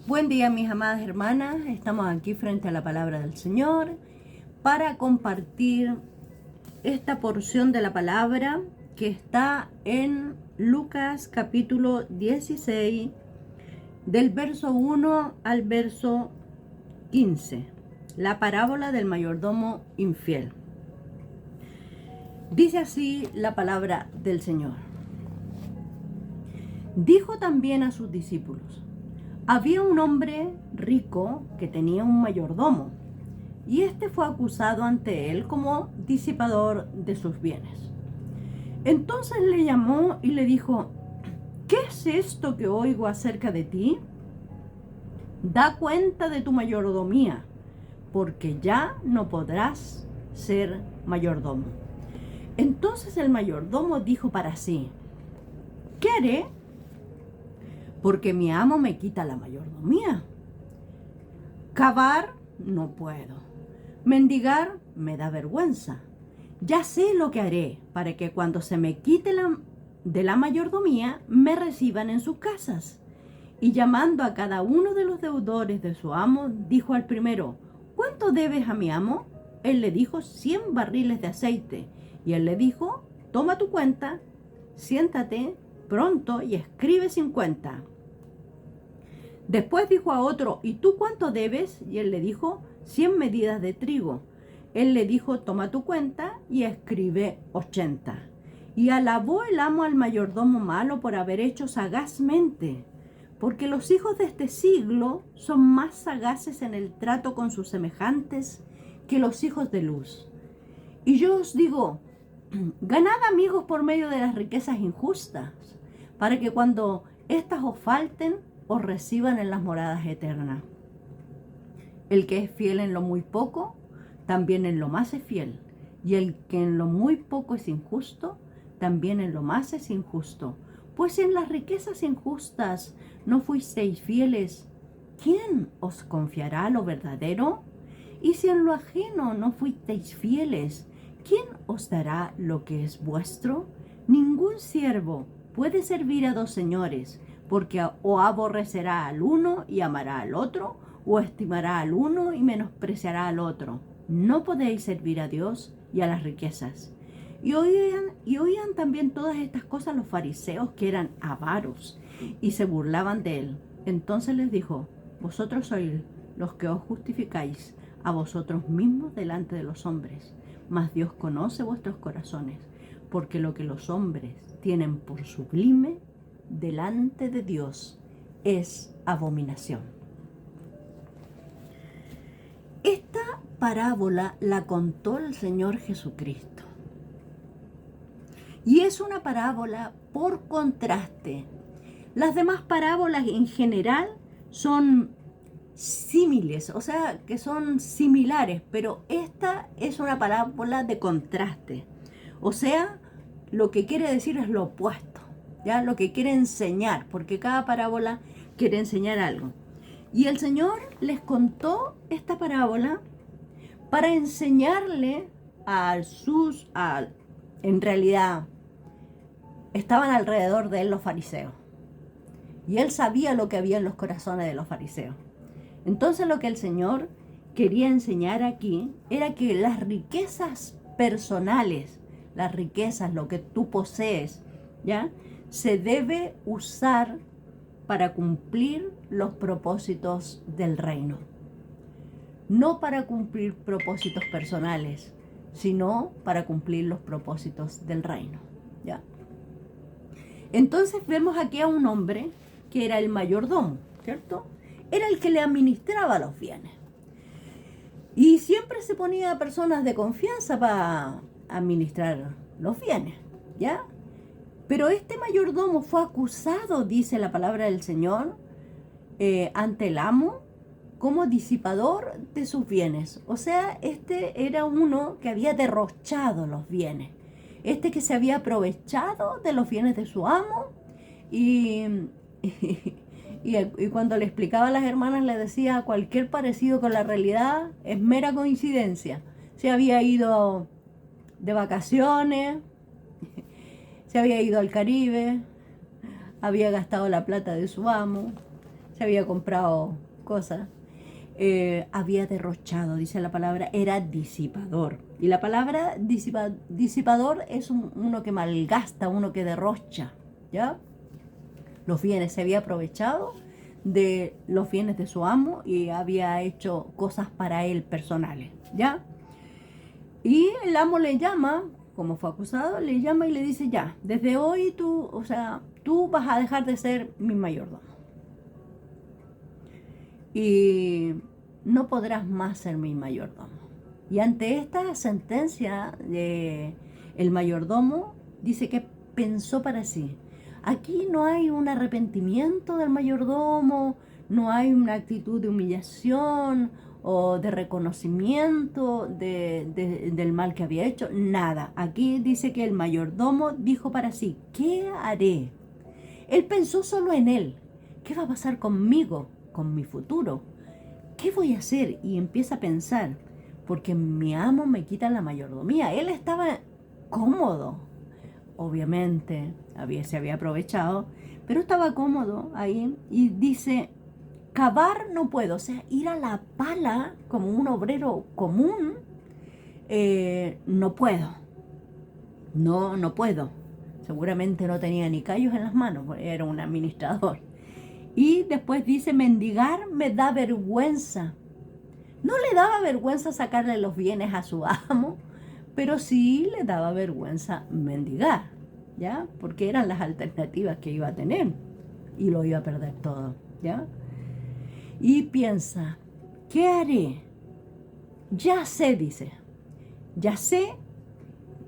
Buen día, mis amadas hermanas. Estamos aquí frente a la palabra del Señor para compartir esta porción de la palabra que está en Lucas capítulo 16, del verso 1 al verso 15, la parábola del mayordomo infiel. Dice así la palabra del Señor. Dijo también a sus discípulos: había un hombre rico que tenía un mayordomo, y éste fue acusado ante él como disipador de sus bienes. Entonces le llamó y le dijo: ¿qué es esto que oigo acerca de ti? Da cuenta de tu mayordomía, porque ya no podrás ser mayordomo. Entonces el mayordomo dijo para sí: ¿qué haré? Porque mi amo me quita la mayordomía. Cavar no puedo. Mendigar me da vergüenza. Ya sé lo que haré para que cuando se me quite de la mayordomía me reciban en sus casas. Y llamando a cada uno de los deudores de su amo, dijo al primero: ¿cuánto debes a mi amo? Él le dijo: 100 barriles de aceite. Y él le dijo: toma tu cuenta, siéntate pronto y escribe 50. Después dijo a otro: ¿y tú cuánto debes? Y él le dijo: 100 medidas de trigo. Él le dijo: toma tu cuenta y escribe 80. Y alabó el amo al mayordomo malo por haber hecho sagazmente, porque los hijos de este siglo son más sagaces en el trato con sus semejantes que los hijos de luz. Y yo os digo, ganad amigos por medio de las riquezas injustas, para que cuando éstas os falten, os reciban en las moradas eternas. El que es fiel en lo muy poco, también en lo más es fiel. Y el que en lo muy poco es injusto, también en lo más es injusto. Pues si en las riquezas injustas no fuisteis fieles, ¿quién os confiará lo verdadero? Y si en lo ajeno no fuisteis fieles, ¿quién os dará lo que es vuestro? Ningún siervo puede servir a dos señores, porque o aborrecerá al uno y amará al otro, o estimará al uno y menospreciará al otro. No podéis servir a Dios y a las riquezas. Y oían también todas estas cosas los fariseos, que eran avaros, y se burlaban de él. Entonces les dijo: vosotros sois los que os justificáis a vosotros mismos delante de los hombres, mas Dios conoce vuestros corazones, porque lo que los hombres tienen por sublime delante de Dios es abominación. Esta parábola la contó el Señor Jesucristo. Y es una parábola por contraste. Las demás parábolas en general son símiles, o sea, que son similares, pero esta es una parábola de contraste. O sea, lo que quiere decir es lo opuesto, ¿ya? Lo que quiere enseñar, porque cada parábola quiere enseñar algo. Y el Señor les contó esta parábola para enseñarle en realidad, estaban alrededor de él los fariseos. Y él sabía lo que había en los corazones de los fariseos. Entonces lo que el Señor quería enseñar aquí era que las riquezas personales, las riquezas, lo que tú posees, ¿ya? Se debe usar para cumplir los propósitos del reino. No para cumplir propósitos personales, sino para cumplir los propósitos del reino, ¿ya? Entonces vemos aquí a un hombre que era el mayordomo, ¿cierto? Era el que le administraba los bienes. Y siempre se ponía a personas de confianza para administrar los bienes, ¿ya? Pero este mayordomo fue acusado, dice la palabra del Señor, ante el amo como disipador de sus bienes. O sea, este era uno que había derrochado los bienes. Este que se había aprovechado de los bienes de su amo y cuando le explicaba a las hermanas le decía: cualquier parecido con la realidad es mera coincidencia. Se había ido de vacaciones, se había ido al Caribe, había gastado la plata de su amo, se había comprado cosas. Había derrochado, dice la palabra, era disipador. Y la palabra disipador es uno que malgasta, uno que derrocha, ¿ya? Los bienes, se había aprovechado de los bienes de su amo y había hecho cosas para él personales, ¿ya? Y el amo le llama, como fue acusado, le llama y le dice, ya, desde hoy tú, o sea, tú vas a dejar de ser mi mayordomo. Y no podrás más ser mi mayordomo. Y ante esta sentencia, el mayordomo dice que pensó para sí. Aquí no hay un arrepentimiento del mayordomo, no hay una actitud de humillación o de reconocimiento del mal que había hecho, nada. Aquí dice que el mayordomo dijo para sí, ¿qué haré? Él pensó solo en él. ¿Qué va a pasar conmigo, con mi futuro? ¿Qué voy a hacer? Y empieza a pensar, porque mi amo me quita la mayordomía. Él estaba cómodo, obviamente, se había aprovechado, pero estaba cómodo ahí y dice, cavar no puedo, o sea, ir a la pala como un obrero común, no puedo, no puedo. Seguramente no tenía ni callos en las manos, era un administrador. Y después dice, mendigar me da vergüenza. No le daba vergüenza sacarle los bienes a su amo, pero sí le daba vergüenza mendigar, ¿ya? Porque eran las alternativas que iba a tener y lo iba a perder todo, ¿ya? Y piensa, ¿qué haré? Ya sé, dice, ya sé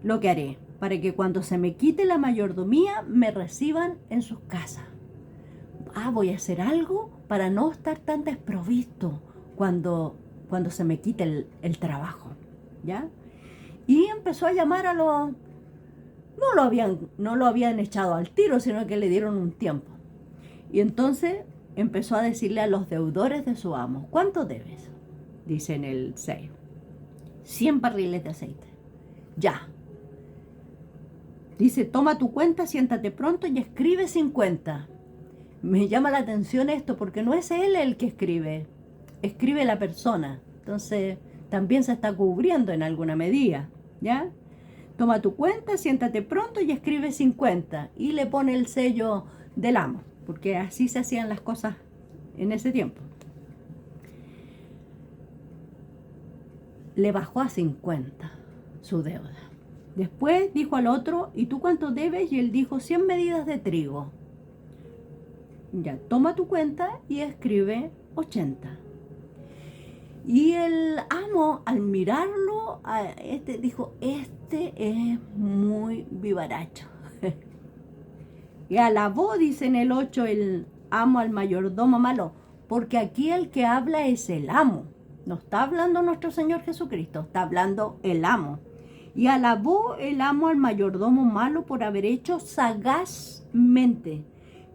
lo que haré para que cuando se me quite la mayordomía me reciban en sus casas. Voy a hacer algo para no estar tan desprovisto cuando se me quite el trabajo, ¿ya? Y empezó a llamar a los... No lo habían echado al tiro, sino que le dieron un tiempo. Y entonces empezó a decirle a los deudores de su amo, ¿cuánto debes? Dice en el 6. 100 barriles de aceite. Ya. Dice, toma tu cuenta, siéntate pronto y escribe 50. Me llama la atención esto porque no es él el que escribe la persona. Entonces también se está cubriendo en alguna medida, ¿ya? Toma tu cuenta, siéntate pronto y escribe 50 y le pone el sello del amo, porque así se hacían las cosas en ese tiempo. Le bajó a 50 su deuda. Después dijo al otro, ¿y tú cuánto debes? Y él dijo, 100 medidas de trigo. Ya, toma tu cuenta y escribe 80. Y el amo, al mirarlo, dijo, este es muy vivaracho. Y alabó, dice en el 8, el amo al mayordomo malo, porque aquí el que habla es el amo. No está hablando nuestro Señor Jesucristo, está hablando el amo. Y alabó el amo al mayordomo malo por haber hecho sagazmente.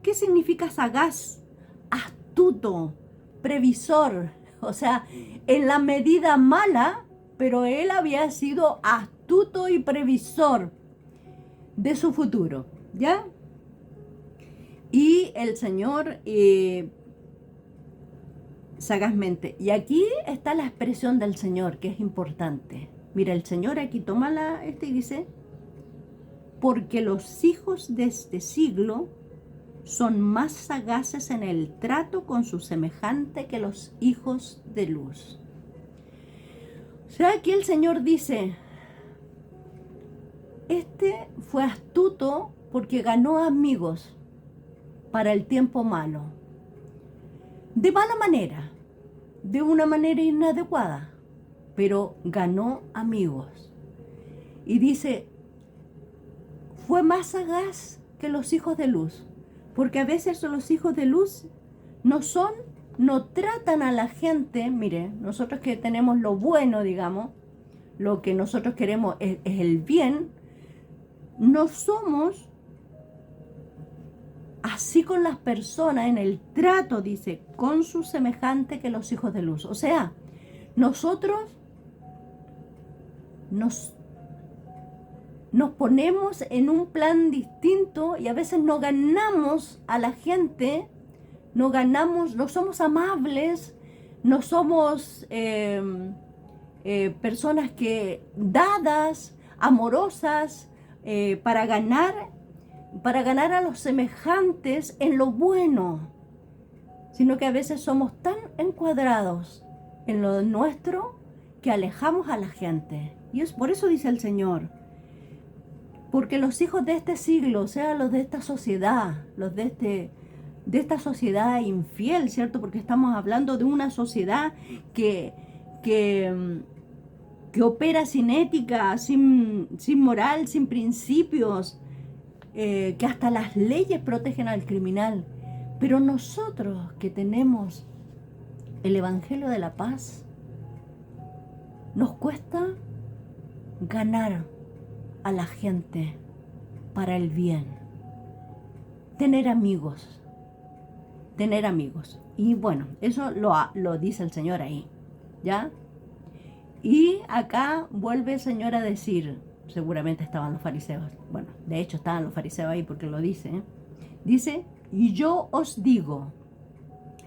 ¿Qué significa sagaz? Astuto, previsor. O sea, en la medida mala, pero él había sido astuto y previsor de su futuro, ¿ya? Y el Señor sagazmente. Y aquí está la expresión del Señor, que es importante. Mira, el Señor aquí toma y dice, porque los hijos de este siglo son más sagaces en el trato con su semejante que los hijos de luz. O sea, aquí el Señor dice, este fue astuto porque ganó amigos para el tiempo malo. De mala manera, de una manera inadecuada, pero ganó amigos. Y dice, fue más sagaz que los hijos de luz. Porque a veces los hijos de luz no tratan a la gente, mire, nosotros que tenemos lo bueno, digamos, lo que nosotros queremos es el bien, no somos así con las personas en el trato, dice, con su semejante que los hijos de luz. O sea, nosotros nos ponemos en un plan distinto y a veces no ganamos a la gente no ganamos, no somos amables, no somos personas que dadas, amorosas, para ganar a los semejantes en lo bueno, sino que a veces somos tan encuadrados en lo nuestro que alejamos a la gente. Y es por eso dice el Señor, porque los hijos de este siglo, o sea, los de esta sociedad, los de esta sociedad infiel, ¿cierto? Porque estamos hablando de una sociedad que opera sin ética, sin moral, sin principios, que hasta las leyes protegen al criminal. Pero nosotros que tenemos el Evangelio de la Paz, nos cuesta ganar a la gente para el bien, tener amigos. Y bueno, eso lo dice el Señor ahí, ¿ya? Y acá vuelve el Señor a decir, seguramente estaban los fariseos, bueno, de hecho estaban los fariseos ahí porque lo dice, ¿eh? Dice, y yo os digo,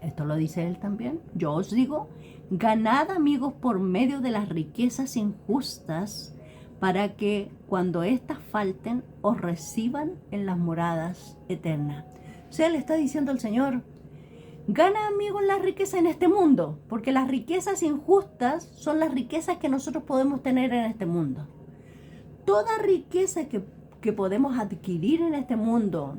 esto lo dice él también, yo os digo, ganad amigos por medio de las riquezas injustas, para que cuando éstas falten, os reciban en las moradas eternas. O sea, le está diciendo el Señor, gana amigos en las riquezas en este mundo, porque las riquezas injustas son las riquezas que nosotros podemos tener en este mundo. Toda riqueza que podemos adquirir en este mundo,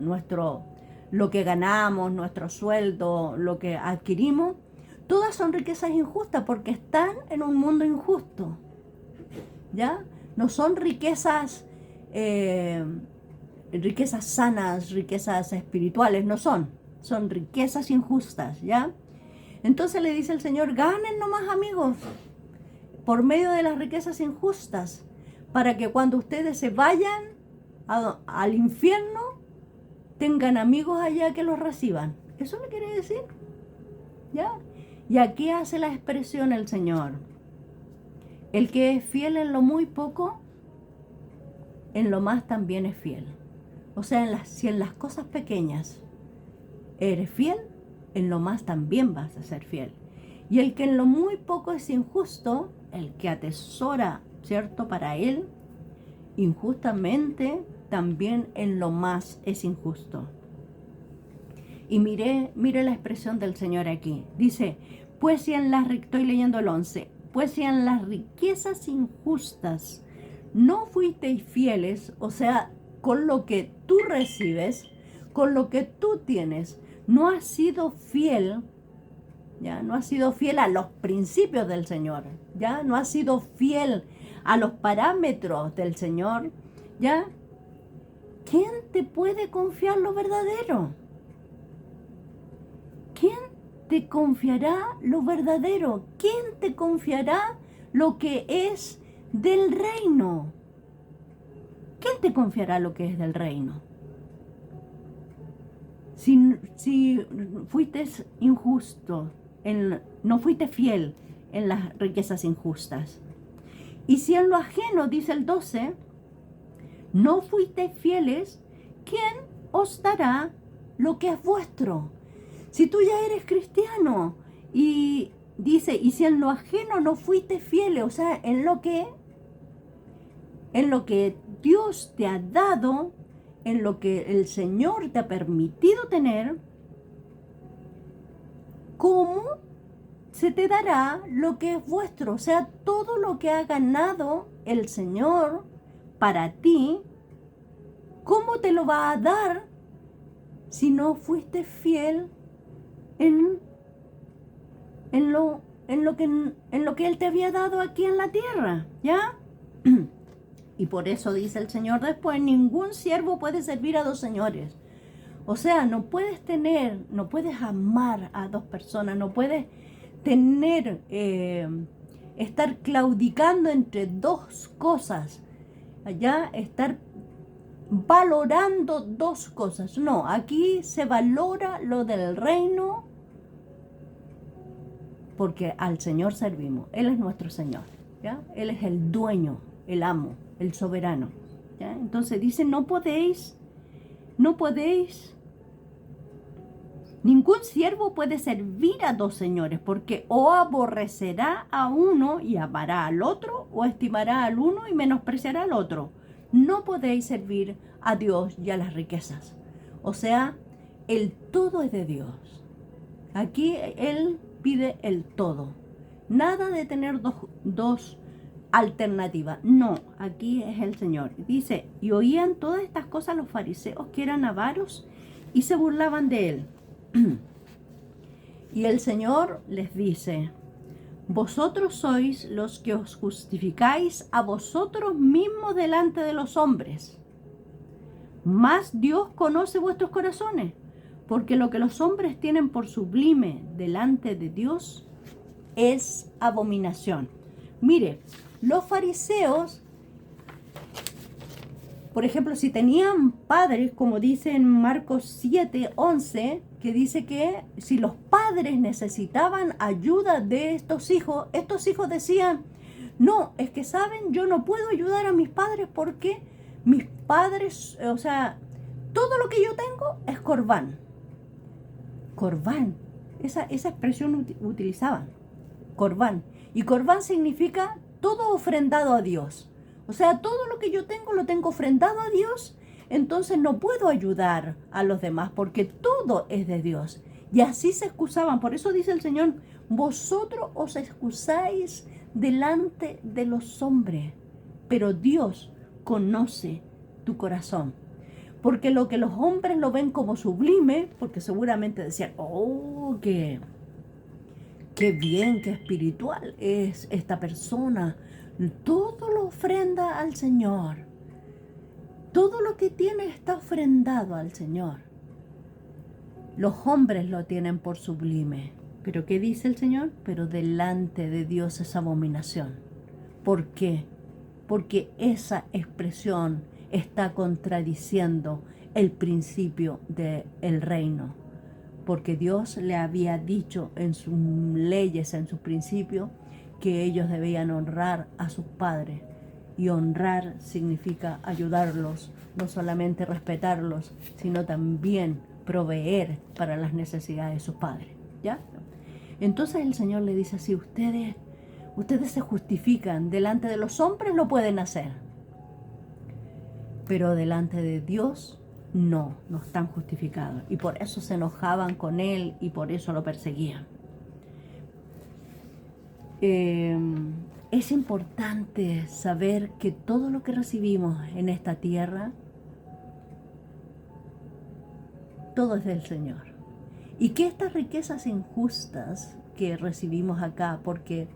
lo que ganamos, nuestro sueldo, lo que adquirimos, todas son riquezas injustas porque están en un mundo injusto, ¿ya? No son riquezas sanas, riquezas espirituales, no son riquezas injustas, ¿ya? Entonces le dice el Señor, ganen nomás amigos por medio de las riquezas injustas, para que cuando ustedes se vayan al infierno, tengan amigos allá que los reciban. ¿Eso le quiere decir? ¿Ya? Y aquí hace la expresión el Señor. El que es fiel en lo muy poco, en lo más también es fiel. O sea, si en las cosas pequeñas eres fiel, en lo más también vas a ser fiel. Y el que en lo muy poco es injusto, el que atesora, ¿cierto?, para él, injustamente, también en lo más es injusto. Y mire la expresión del Señor aquí. Dice, pues si estoy leyendo el 11, pues si en las riquezas injustas no fuisteis fieles, o sea, con lo que tú recibes, con lo que tú tienes, no has sido fiel, ¿ya? No has sido fiel a los principios del Señor, ¿ya? No has sido fiel a los parámetros del Señor, ¿ya? ¿Quién te puede confiar lo verdadero? ¿Quién te confiará lo verdadero? ¿Quién te confiará lo que es del reino? ¿Quién te confiará lo que es del reino? Si fuiste injusto, no fuiste fiel en las riquezas injustas. Y si en lo ajeno, dice el 12, no fuiste fieles, ¿quién os dará lo que es vuestro? Si tú ya eres cristiano y dice, y si en lo ajeno no fuiste fieles, o sea, en lo que Dios te ha dado, en lo que el Señor te ha permitido tener, ¿cómo se te dará lo que es vuestro? O sea, todo lo que ha ganado el Señor para ti, ¿cómo te lo va a dar si no fuiste fiel en lo que Él te había dado aquí en la tierra? ¿Ya? Y por eso dice el Señor después, ningún siervo puede servir a dos señores. O sea, no puedes amar a dos personas, no puedes estar claudicando entre dos cosas, allá estar valorando dos cosas. No, aquí se valora lo del reino porque al Señor servimos. Él es nuestro Señor, ¿ya? Él es el dueño, el amo, el soberano, ¿ya? Entonces dice, no podéis Ningún siervo puede servir a dos señores, porque o aborrecerá a uno y amará al otro, o estimará al uno y menospreciará al otro. No podéis servir a Dios y a las riquezas. O sea, el todo es de Dios. Aquí Él pide el todo. Nada de tener dos alternativas. No, aquí es el Señor. Dice, y oían todas estas cosas los fariseos que eran avaros y se burlaban de Él. Y el Señor les dice, vosotros sois los que os justificáis a vosotros mismos delante de los hombres. Mas Dios conoce vuestros corazones, porque lo que los hombres tienen por sublime delante de Dios es abominación. Mire, los fariseos, por ejemplo, si tenían padres, como dice en Marcos 7:11, que dice que si los padres necesitaban ayuda de estos hijos decían, no, es que saben, yo no puedo ayudar a mis padres porque mis padres, o sea, todo lo que yo tengo es corbán. Corbán, esa expresión utilizaban, corbán. Y corbán significa todo ofrendado a Dios. O sea, todo lo que yo tengo lo tengo ofrendado a Dios, entonces no puedo ayudar a los demás porque todo es de Dios. Y así se excusaban. Por eso dice el Señor, vosotros os excusáis delante de los hombres, pero Dios conoce tu corazón. Porque lo que los hombres lo ven como sublime, porque seguramente decían, oh, qué bien, qué espiritual es esta persona. Todo lo ofrenda al Señor. Todo lo que tiene está ofrendado al Señor. Los hombres lo tienen por sublime. ¿Pero qué dice el Señor? Pero delante de Dios es abominación. ¿Por qué? Porque esa expresión está contradiciendo el principio del reino. Porque Dios le había dicho en sus leyes, en sus principios, que ellos debían honrar a sus padres. Y honrar significa ayudarlos, no solamente respetarlos, sino también proveer para las necesidades de sus padres. ¿Ya? Entonces el Señor le dice así, ustedes se justifican, delante de los hombres lo pueden hacer, pero delante de Dios no están justificados. Y por eso se enojaban con Él y por eso lo perseguían. Es importante saber que todo lo que recibimos en esta tierra, todo es del Señor. Y que estas riquezas injustas que recibimos acá, ¿por qué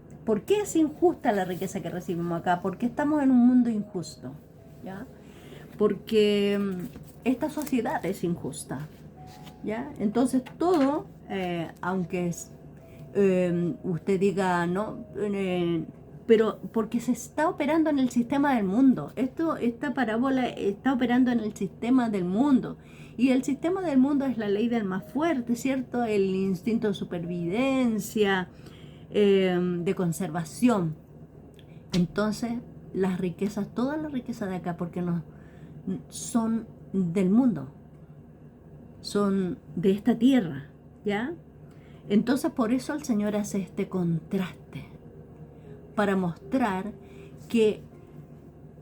es injusta la riqueza que recibimos acá? Porque estamos en un mundo injusto, ¿ya? Porque esta sociedad es injusta, ¿ya? Entonces todo, aunque usted diga, no, pero porque se está operando en el sistema del mundo. Esta parábola está operando en el sistema del mundo. Y el sistema del mundo es la ley del más fuerte, ¿cierto? El instinto de supervivencia, de conservación. Entonces, las riquezas, todas las riquezas de acá, porque no son del mundo, son de esta tierra, ¿ya? Entonces, por eso el Señor hace este contraste, para mostrar que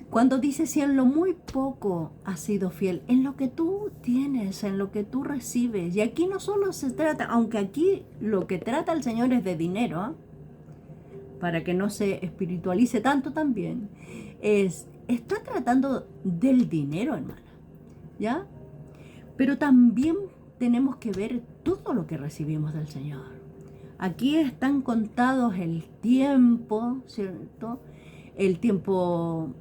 cuando dice, si en lo muy poco has sido fiel, en lo que tú tienes, en lo que tú recibes, y aquí no solo se trata, aunque aquí lo que trata el Señor es de dinero, para que no se espiritualice tanto también, está tratando del dinero, hermana, ¿ya? Pero también tenemos que ver todo lo que recibimos del Señor. Aquí están contados el tiempo, ¿cierto? El tiempo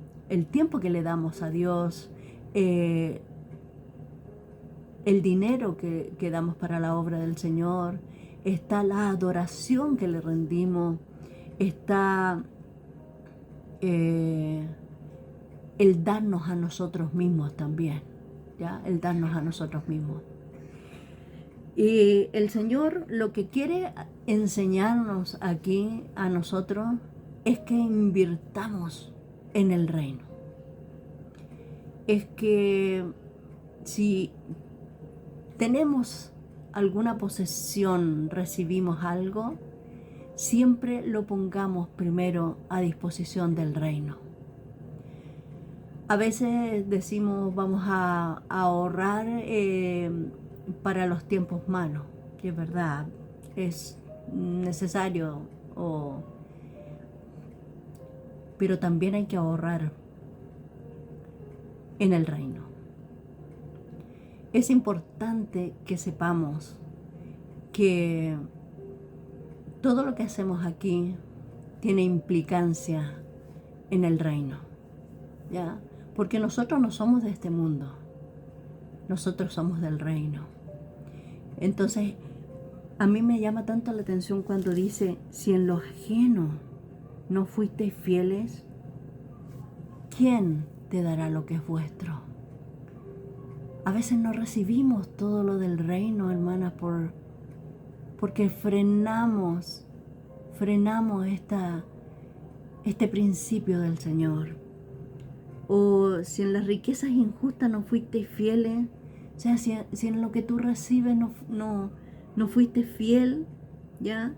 que le damos a Dios, el dinero que damos para la obra del Señor, está la adoración que le rendimos, está el darnos a nosotros mismos también, ¿ya? El darnos a nosotros mismos. Y el Señor lo que quiere enseñarnos aquí a nosotros es que invirtamos en el reino. Es que si tenemos alguna posesión recibimos algo, siempre lo pongamos primero a disposición del reino. A veces decimos vamos a ahorrar para los tiempos malos, que es verdad, es necesario, pero también hay que ahorrar en el reino. Es importante que sepamos que todo lo que hacemos aquí tiene implicancia en el reino, ¿ya? Porque nosotros no somos de este mundo, nosotros somos del reino. Entonces, a mí me llama tanto la atención cuando dice, si en lo ajeno no fuisteis fieles, ¿quién te dará lo que es vuestro? A veces no recibimos todo lo del reino, hermanas, porque frenamos este principio del Señor. O si en las riquezas injustas no fuiste fieles, o sea, si en lo que tú recibes no fuiste fiel, ¿ya?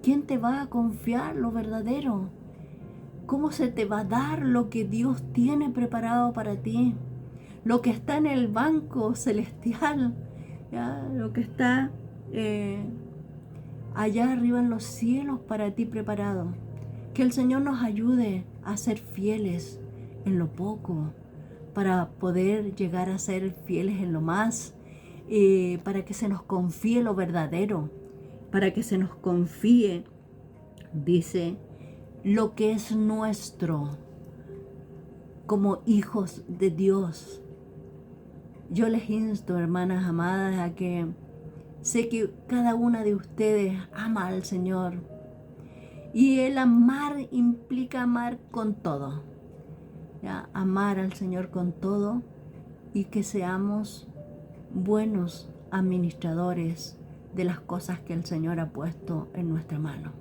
¿Quién te va a confiar lo verdadero? ¿Cómo se te va a dar lo que Dios tiene preparado para ti? Lo que está en el banco celestial, ¿ya? Lo que está allá arriba en los cielos para ti preparado. Que el Señor nos ayude a ser fieles en lo poco, para poder llegar a ser fieles en lo más, para que se nos confíe lo verdadero, para que se nos confíe, dice, lo que es nuestro como hijos de Dios. Yo les insto, hermanas amadas, a que sé que cada una de ustedes ama al Señor, y el amar implica amar con todo, ¿ya? Amar al Señor con todo, y que seamos buenos administradores de las cosas que el Señor ha puesto en nuestra mano.